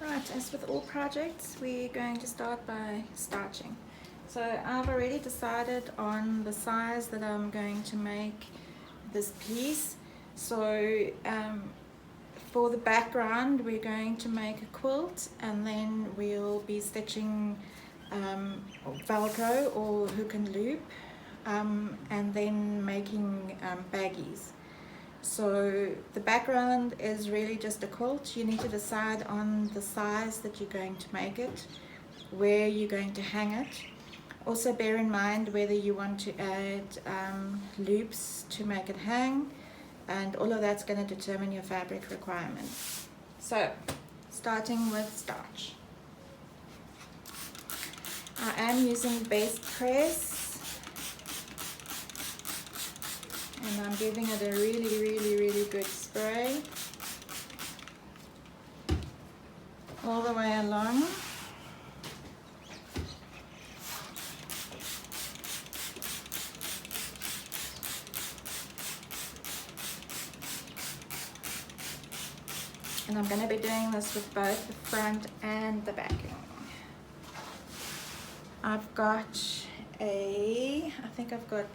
Right, as with all projects, we're going to start by starching. So I've already decided on the size that I'm going to make this piece. So for the background, we're going to make a quilt, and then we'll be stitching Velcro or hook and loop, and then making baggies. So the background is really just a quilt. You need to decide on the size that you're going to make it, where you're going to hang it. Also bear in mind whether you want to add loops to make it hang, and all of that's going to determine your fabric requirements. So starting with starch. I am using base press, and I'm giving it a really good spray all the way along. And I'm going to be doing this with both the front and the backing. I've got I think I've got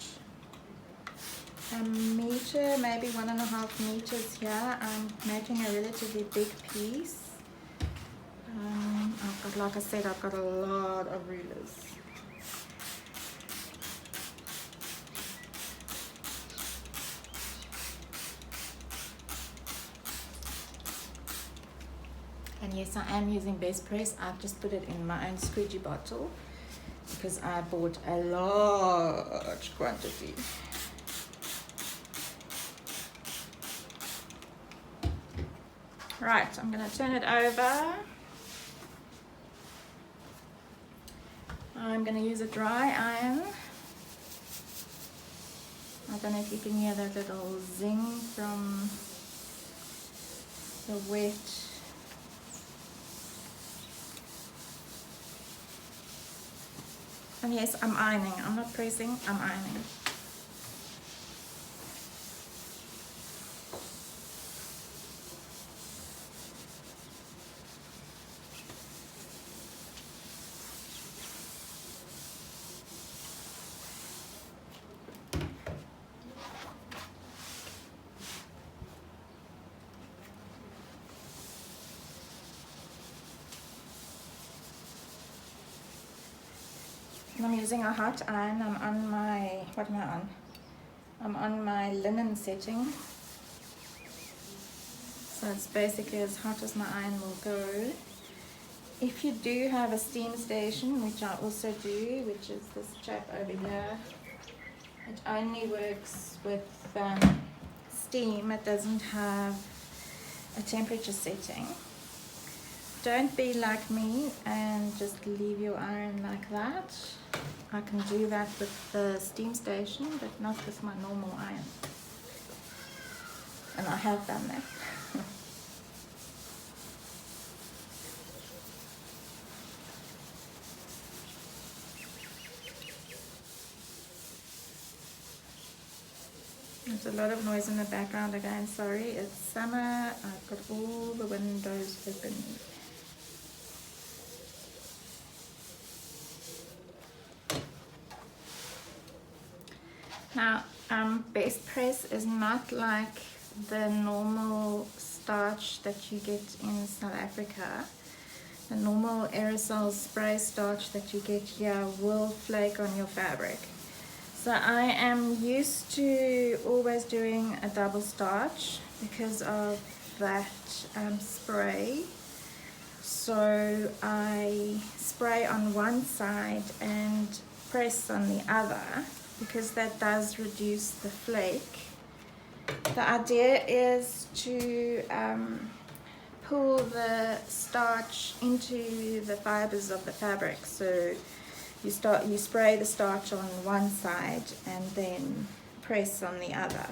a meter, maybe 1.5 meters here. I'm making a relatively big piece. I've got, like I said, I've got a lot of rulers. And yes, I am using base press. I've just put it in my own squeegee bottle because I bought a large quantity. Right, I'm going to turn it over. I'm going to use a dry iron. I don't know if you can hear that little zing from the wet. And yes, I'm ironing. I'm not pressing, I'm ironing. I'm using a hot iron. I'm on my, what am I on? I'm on my linen setting. So it's basically as hot as my iron will go. If you do have a steam station, which I also do, which is this chap over here, it only works with steam. It doesn't have a temperature setting. Don't be like me and just leave your iron like that. I can do that with the steam station, but not with my normal iron. And I have done that. There's a lot of noise in the background again, sorry. It's summer, I've got all the windows open. Now, base press is not like the normal starch that you get in South Africa. The normal aerosol spray starch that you get here will flake on your fabric. So I am used to always doing a double starch because of that spray. So I spray on one side and press on the other, because that does reduce the flake. The idea is to pull the starch into the fibers of the fabric. So you spray the starch on one side and then press on the other.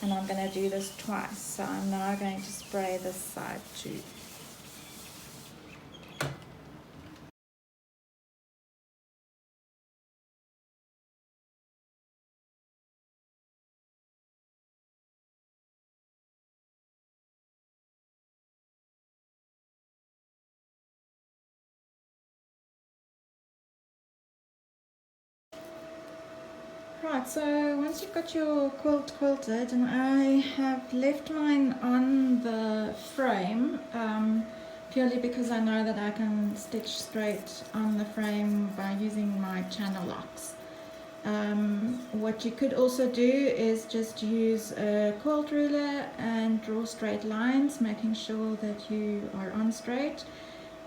And I'm going to do this twice. So I'm now going to spray this side too. Right, so once you've got your quilt quilted, and I have left mine on the frame purely because I know that I can stitch straight on the frame by using my channel locks. What you could also do is just use a quilt ruler and draw straight lines, making sure that you are on straight.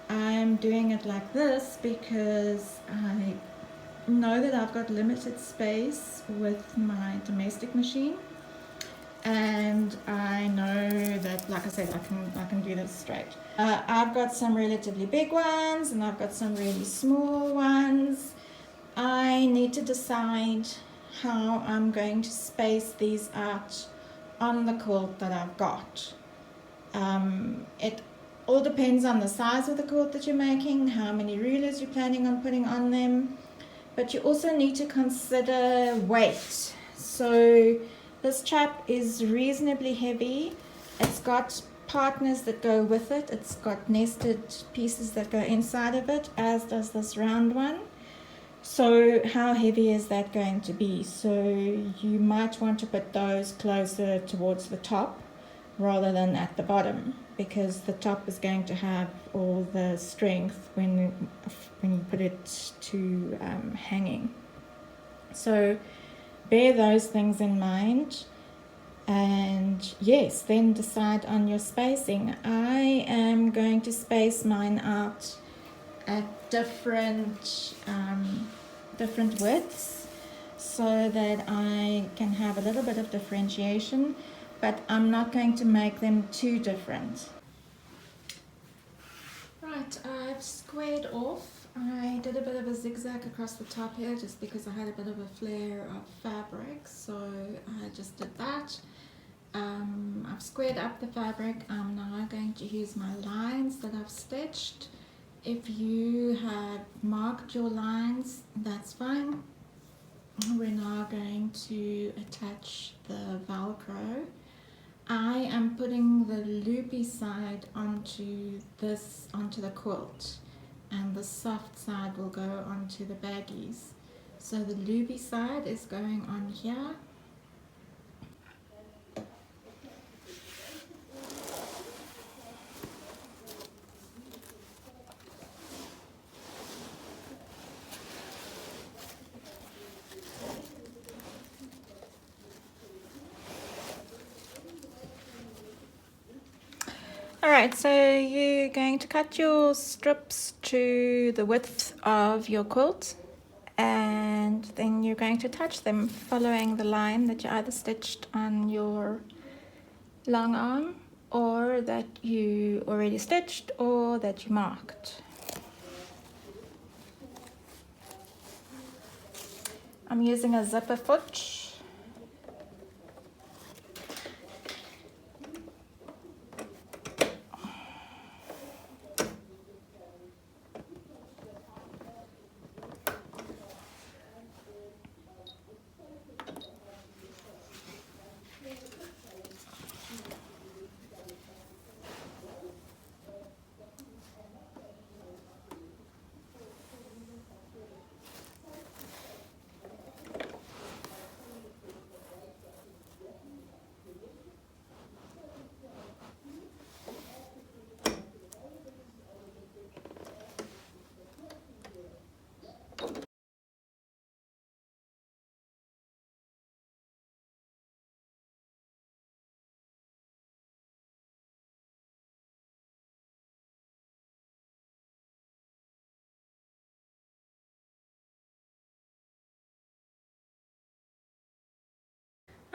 I'm doing it like this because I know that I've got limited space with my domestic machine, and I know that, like I said, I can do this straight. I've got some relatively big ones and I've got some really small ones. I need to decide how I'm going to space these out on the quilt that I've got. It all depends on the size of the quilt that you're making, how many rulers you're planning on putting on them, but you also need to consider weight. So this chap is reasonably heavy. It's got partners that go with it. It's got nested pieces that go inside of it, as does this round one. So how heavy is that going to be? So you might want to put those closer towards the top rather than at the bottom, because the top is going to have all the strength when you put it to hanging. So bear those things in mind, and yes, then decide on your spacing. I am going to space mine out at different widths so that I can have a little bit of differentiation, but I'm not going to make them too different. Right, I've squared off. I did a bit of a zigzag across the top here just because I had a bit of a flare of fabric, so I just did that. I've squared up the fabric. I'm now going to use my lines that I've stitched. If you have marked your lines, that's fine. We're now going to attach the Velcro. I am putting the loopy side onto the quilt, and the soft side will go onto the baggies. So the loopy side is going on here. Alright, so you're going to cut your strips to the width of your quilt, and then you're going to attach them following the line that you either stitched on your long arm, or that you already stitched, or that you marked. I'm using a zipper foot.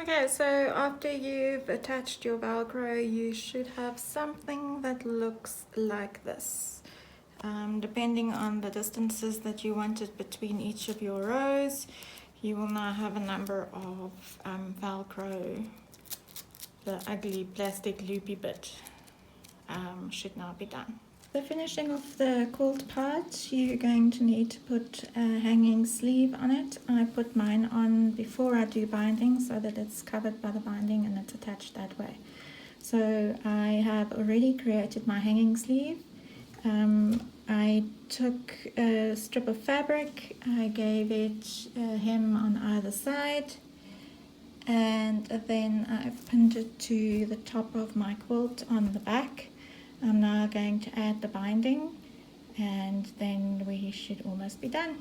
Okay, so after you've attached your Velcro, you should have something that looks like this. Depending on the distances that you wanted between each of your rows, you will now have a number of Velcro. The ugly plastic loopy bit should now be done. The finishing of the quilt part, you're going to need to put a hanging sleeve on it. I put mine on before I do binding so that it's covered by the binding and it's attached that way. So I have already created my hanging sleeve, I took a strip of fabric, I gave it a hem on either side, and then I've pinned it to the top of my quilt on the back. I'm now going to add the binding, and then we should almost be done.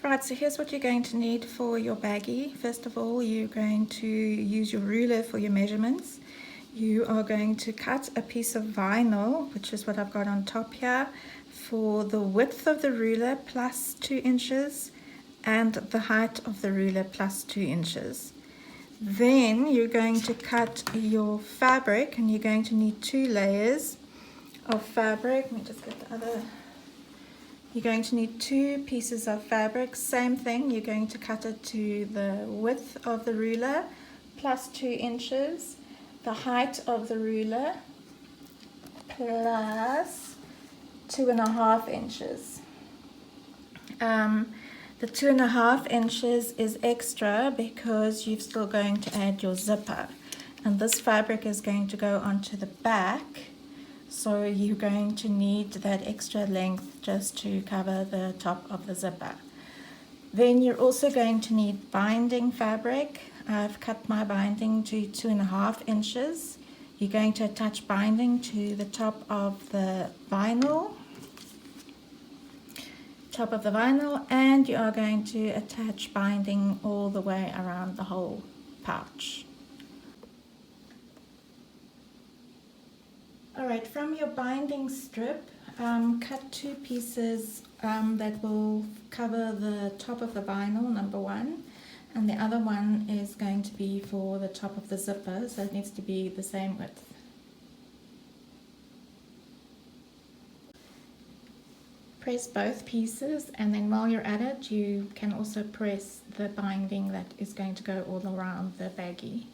Right, so here's what you're going to need for your baggie. First of all, you're going to use your ruler for your measurements. You are going to cut a piece of vinyl, which is what I've got on top here, for the width of the ruler plus 2 inches and the height of the ruler plus 2 inches. Then you're going to cut your fabric, and you're going to need 2 layers of fabric. Let me just get the other. You're going to need 2 pieces of fabric. Same thing, you're going to cut it to the width of the ruler plus 2 inches, the height of the ruler plus 2.5 inches. The 2.5 inches is extra because you're still going to add your zipper, and this fabric is going to go onto the back, so you're going to need that extra length just to cover the top of the zipper. Then you're also going to need binding fabric. I've cut my binding to 2.5 inches. You're going to attach binding to the top of the vinyl, and you are going to attach binding all the way around the whole pouch. Alright, from your binding strip, cut 2 pieces that will cover the top of the vinyl, number 1, and the other one is going to be for the top of the zipper, so it needs to be the same width. Press both pieces, and then while you're at it, you can also press the binding that is going to go all around the baggie.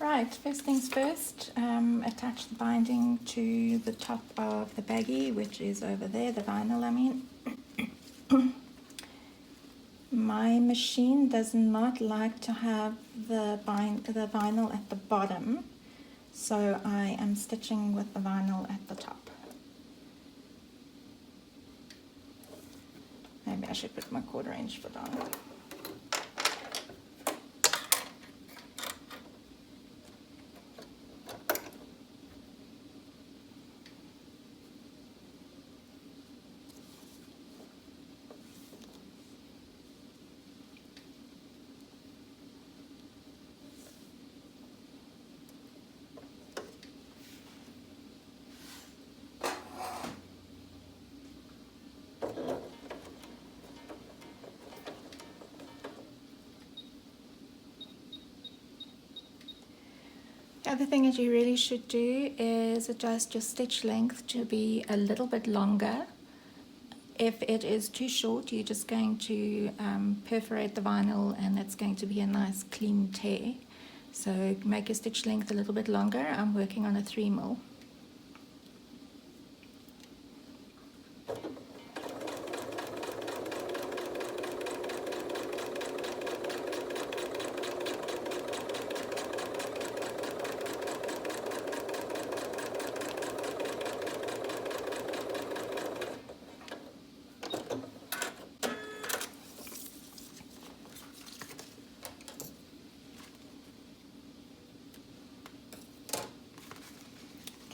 Right, first things first, attach the binding to the top of the baggie, which is over there, the vinyl I mean. My machine does not like to have the vinyl at the bottom, so I am stitching with the vinyl at the top. Maybe I should put my 1/4 inch foot on. The other thing that you really should do is adjust your stitch length to be a little bit longer. If it is too short, you're just going to perforate the vinyl, and it's going to be a nice clean tear. So make your stitch length a little bit longer. I'm working on a 3mm.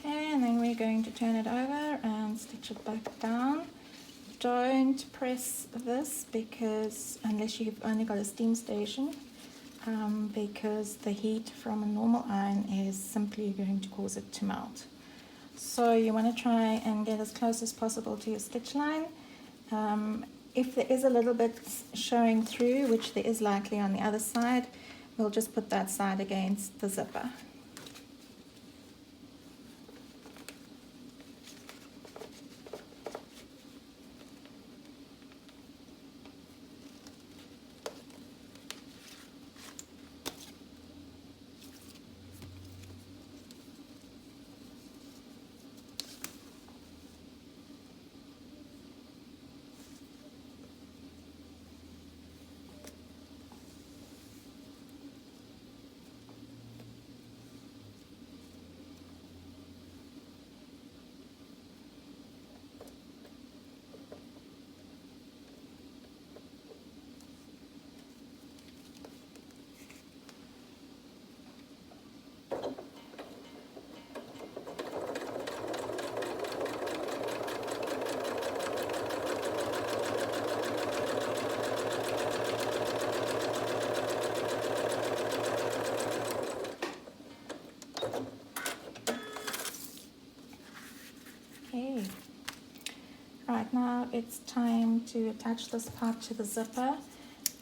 And then we're going to turn it over and stitch it back down. Don't press this because, unless you've only got a steam station, because the heat from a normal iron is simply going to cause it to melt. So you want to try and get as close as possible to your stitch line. If there is a little bit showing through, which there is likely on the other side, we'll just put that side against the zipper. it's time to attach this part to the zipper.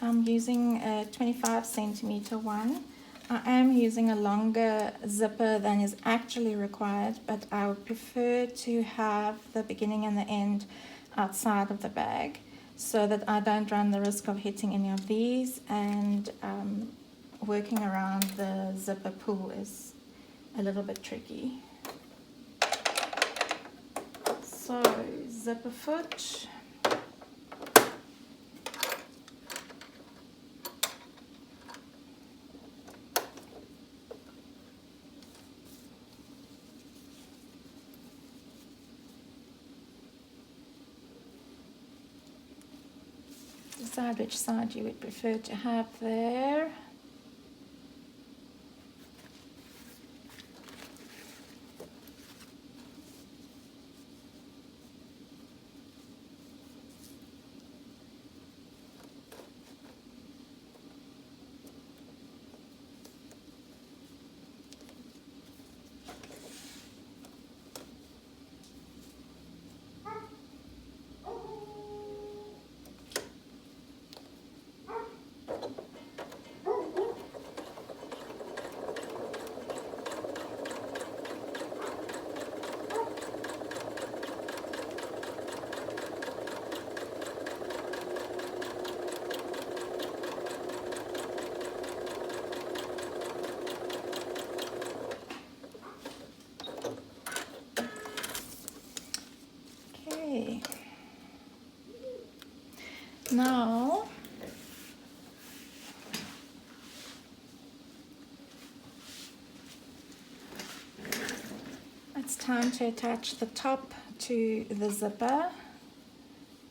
I'm using a 25 centimeter one. I am using a longer zipper than is actually required, but I would prefer to have the beginning and the end outside of the bag so that I don't run the risk of hitting any of these, and working around the zipper pull is a little bit tricky. So zipper foot, decide which side you would prefer to have there. Okay. Now it's time to attach the top to the zipper,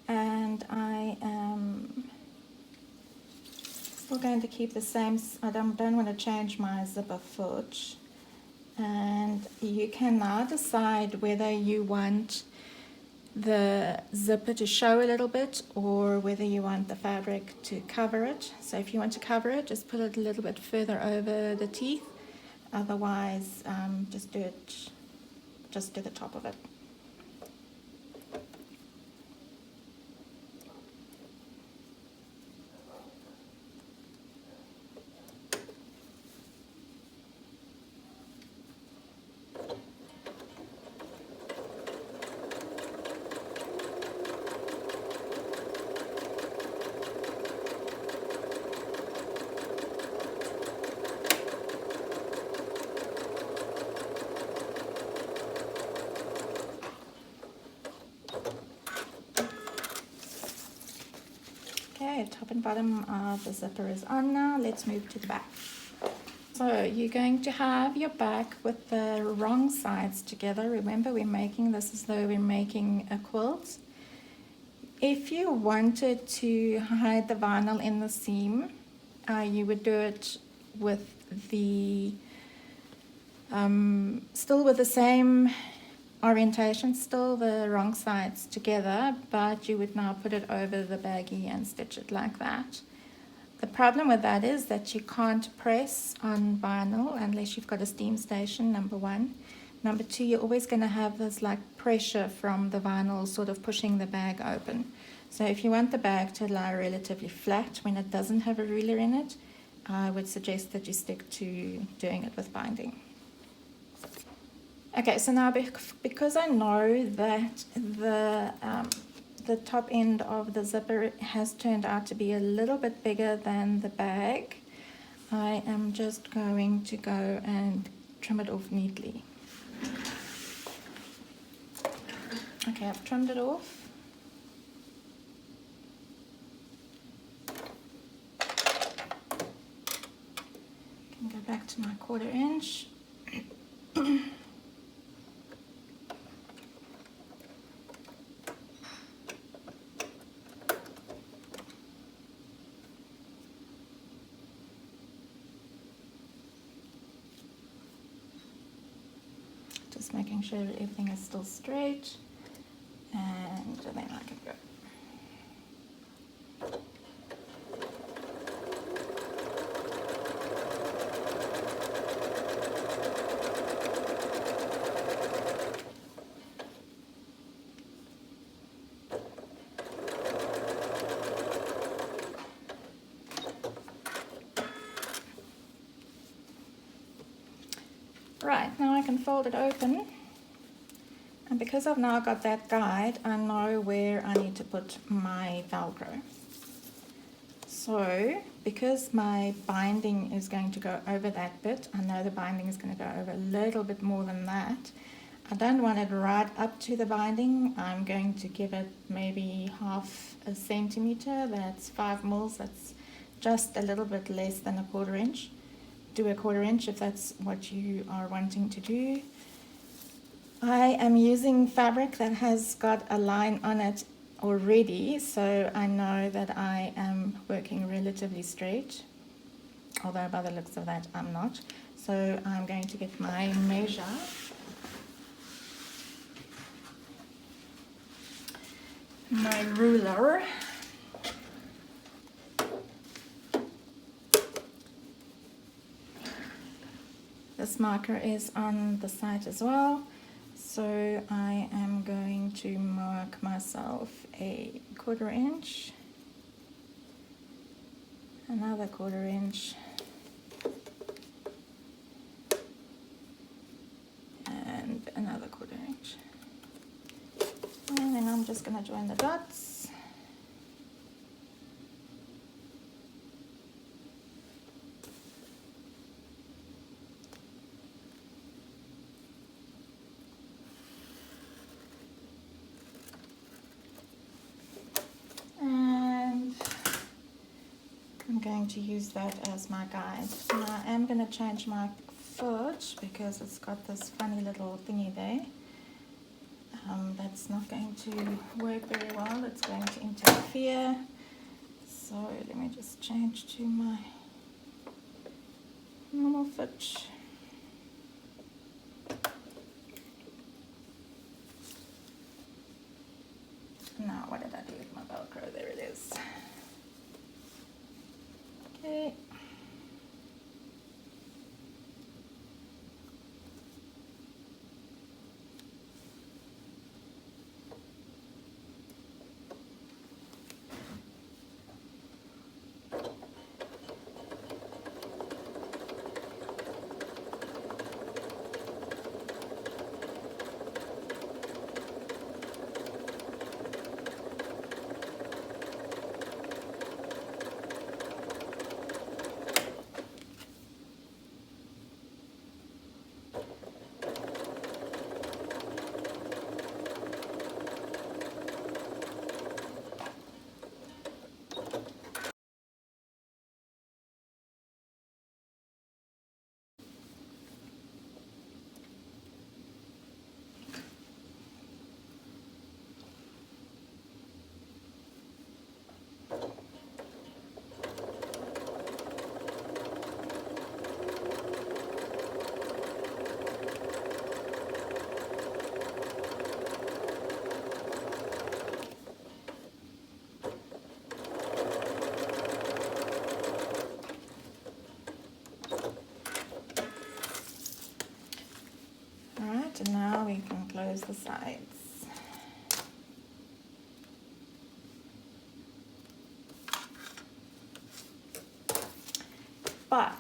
and I am still going to keep the same. I don't want to change my zipper foot, and you can now decide whether you want the zipper to show a little bit or whether you want the fabric to cover it. So if you want to cover it, just put it a little bit further over the teeth. Otherwise, just do the top of it. Okay, top and bottom of the zipper is on now. Let's move to the back. So you're going to have your back with the wrong sides together. Remember, we're making this as though we're making a quilt. If you wanted to hide the vinyl in the seam, you would do it with the still with the same orientation, still the wrong sides together, but you would now put it over the baggie and stitch it like that. The problem with that is that you can't press on vinyl unless you've got a steam station, number one. Number two, you're always going to have this like pressure from the vinyl sort of pushing the bag open. So if you want the bag to lie relatively flat when it doesn't have a ruler in it, I would suggest that you stick to doing it with binding. Okay, so now because I know that the top end of the zipper has turned out to be a little bit bigger than the bag, I am just going to go and trim it off neatly. Okay, I've trimmed it off. I can go back to my 1/4 inch. Just making sure that everything is still straight, and then I can go. Right, now I can fold it open, and because I've now got that guide, I know where I need to put my Velcro. So because my binding is going to go over that bit, I know the binding is going to go over a little bit more than that. I don't want it right up to the binding. I'm going to give it maybe half a centimeter. That's 5 mils. That's just a little bit less than a 1/4 inch. Do a 1/4 inch if that's what you are wanting to do. I am using fabric that has got a line on it already, so I know that I am working relatively straight, although by the looks of that I'm not. So I'm going to get my measure. My ruler. This marker is on the site as well, so I am going to mark myself a 1/4 inch, another 1/4 inch, and another 1/4 inch, and then I'm just going to join the dots. I'm going to use that as my guide. Now I am going to change my foot because it's got this funny little thingy there. That's not going to work very well. It's going to interfere. So let me just change to my normal foot. Now what did I do with my Velcro? There it is. Okay. And now we can close the sides. But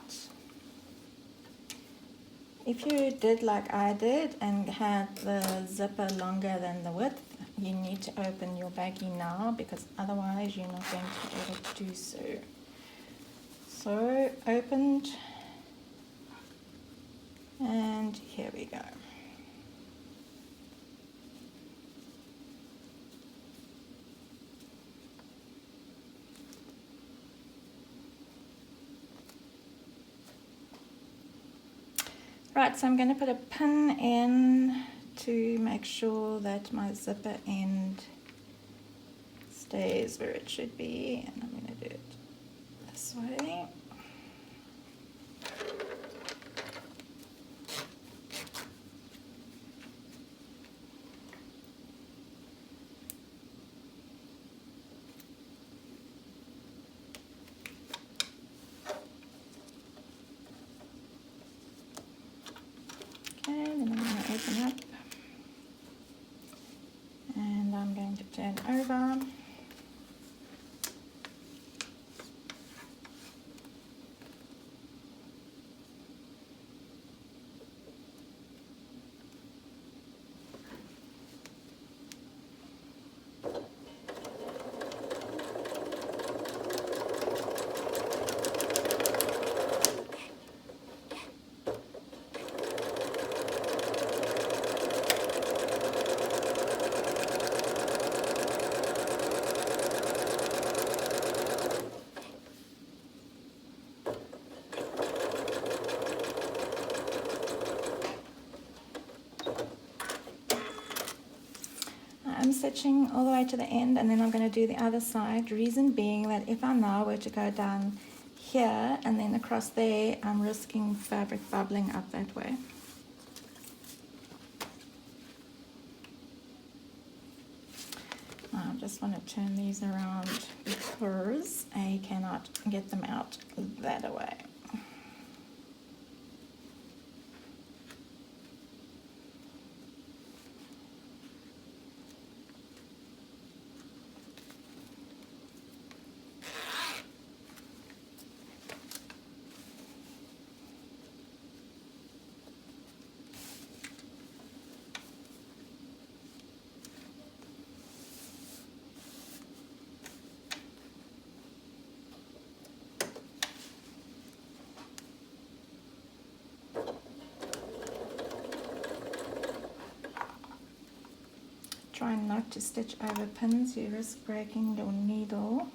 if you did like I did and had the zipper longer than the width, you need to open your baggie now because otherwise you're not going to be able to do so. So opened, and here we go. Right, so I'm going to put a pin in to make sure that my zipper end stays where it should be, and I'm going to do it this way. Okay, then I'm going to open up and I'm going to turn over. stitching all the way to the end, and then I'm going to do the other side. Reason being that if I now were to go down here and then across there, I'm risking fabric bubbling up that way. I just want to turn these around because I cannot get them out that way. Try not to stitch over pins, you risk breaking your needle.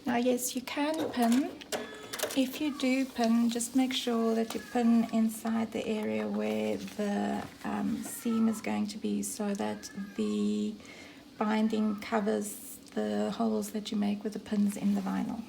Now yes, you can pin. If you do pin, just make sure that you pin inside the area where the seam is going to be, so that the binding covers the holes that you make with the pins in the vinyl.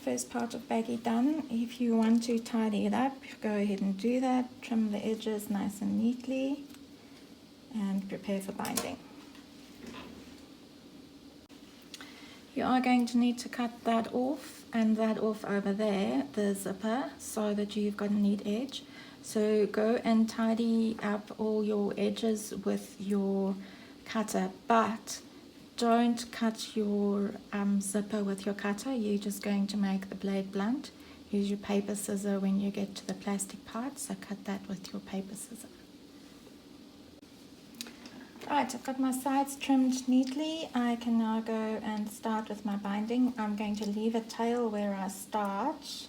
First part of baggy done. If you want to tidy it up, go ahead and do that. Trim the edges nice and neatly and prepare for binding. You are going to need to cut that off and that off over there, the zipper, so that you've got a neat edge. So go and tidy up all your edges with your cutter, but don't cut your zipper with your cutter. You're just going to make the blade blunt. Use your paper scissor when you get to the plastic part, so cut that with your paper scissor. Right, I've got my sides trimmed neatly. I can now go and start with my binding. I'm going to leave a tail where I start.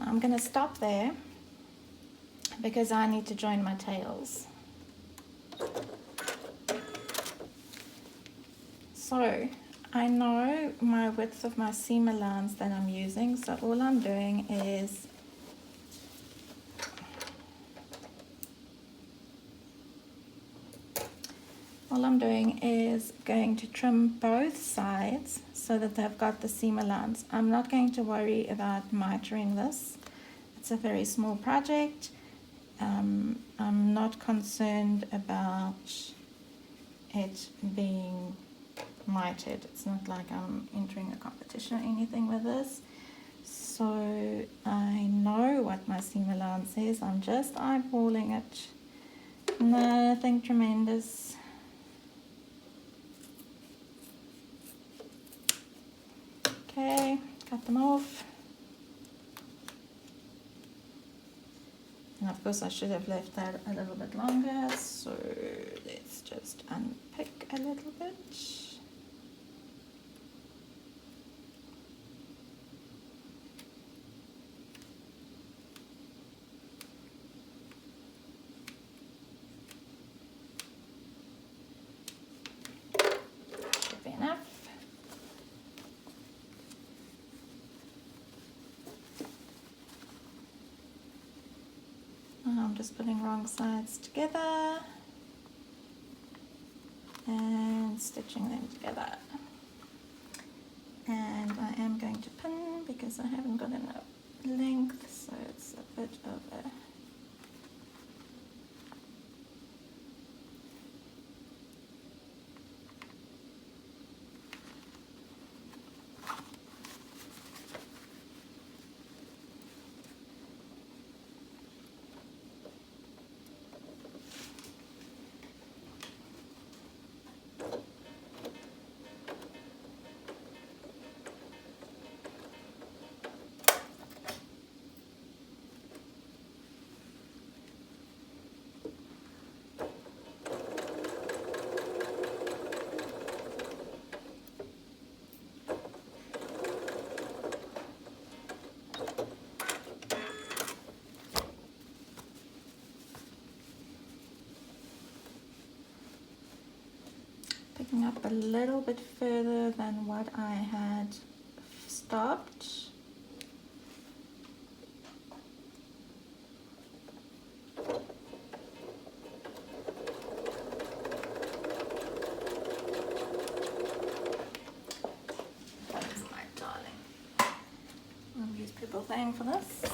I'm going to stop there because I need to join my tails. So I know my width of my seam allowance that I'm using, so all I'm doing is All I'm doing is going to trim both sides so that they've got the seam allowance. I'm not going to worry about mitering this. It's a very small project. I'm not concerned about it being mitered. It's not like I'm entering a competition or anything with this. So I know what my seam allowance is. I'm just eyeballing it. Nothing tremendous. Okay, cut them off. And of course I should have left that a little bit longer, so let's just unpick a little bit. Should be enough. I'm just putting wrong sides together and stitching them together. And I am going to pin because I haven't got enough length, so it's a bit of a picking up a little bit further than what I had stopped. That's my darling. I'll use purple thing for this.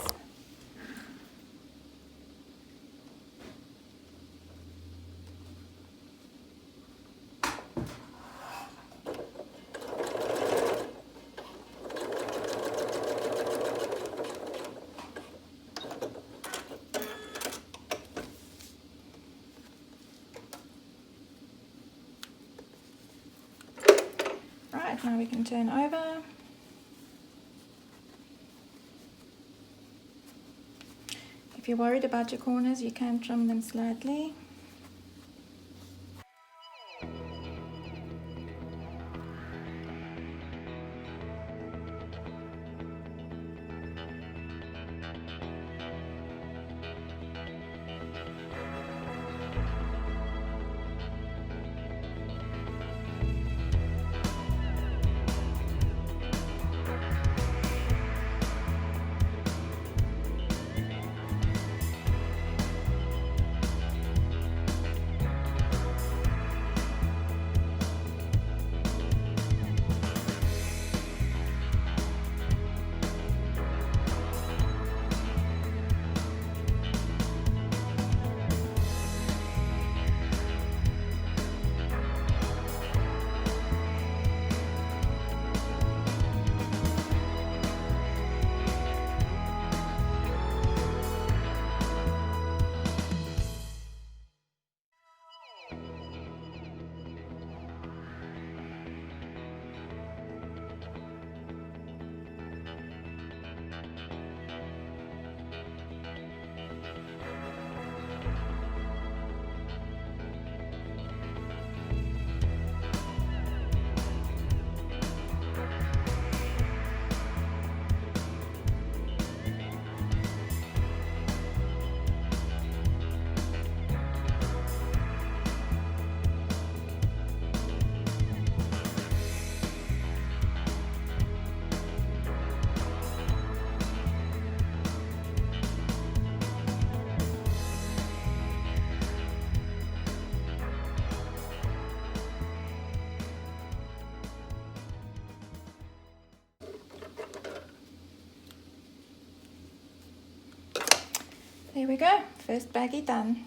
Right, now we can turn over. If you're worried about your corners, you can trim them slightly. There we go, first baggie done.